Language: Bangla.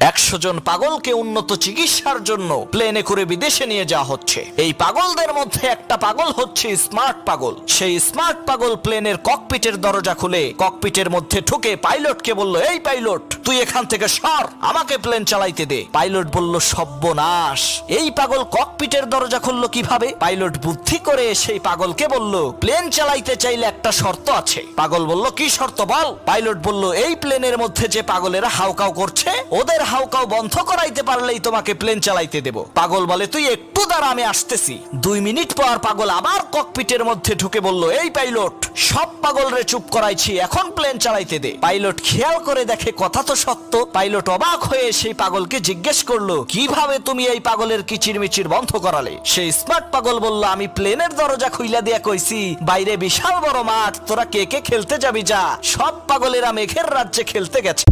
100 জন পাগলকে উন্নত চিকিৎসার জন্য প্লেনে করে বিদেশে নিয়ে যাওয়া হচ্ছে। এই পাগলদের মধ্যে একটা পাগল হচ্ছে স্মার্ট পাগল। সেই স্মার্ট পাগল প্লেনের ককপিটের দরজা খুলে ককপিটের মধ্যে ঢুকে পাইলটকে বলল, এই পাইলট, তুই এখান থেকে সর, আমাকে প্লেন চালাইতে দে। পাইলট বলল, সর্বনাশ, এই পাগল ককপিটের দরজা খুললো কিভাবে? পাইলট বুদ্ধি করে সেই পাগলকে বলল, প্লেন চালাইতে চাইলে একটা শর্ত আছে। পাগল বলল, কি শর্ত বল? পাইলট বলল, এই প্লেনের মধ্যে যে পাগলেরা হাউকাউ করছে, ওদের হাউকাউ বন্ধ করাইতে পারলেই তোমাকে প্লেন চালাইতে দেব। পাগল বলে, তুই একটু দাঁড়া, আমি আসতেছি। 2 মিনিট পর পাগল আবার ককপিটের মধ্যে ঢুকে বলল, এই পাইলট, সব পাগলরে চুপ করাইছি, এখন প্লেন চালাইতে দে। পাইলট খেয়াল করে দেখে কথা তো সত্য। পাইলট অবাক হয়ে সেই পাগলকে জিজ্ঞেস করলো, কিভাবে তুমি এই পাগলের কিচিরমিচির বন্ধ করালে? সেই স্মার্ট পাগল বলল, আমি প্লেনের দরজা খুইলা দিয়া কইছি, বাইরে বিশাল বড় মাঠ, তোরা কে কে খেলতে যাবি যা। সব পাগলেরা মেঘের রাজ্যে খেলতে গেছে।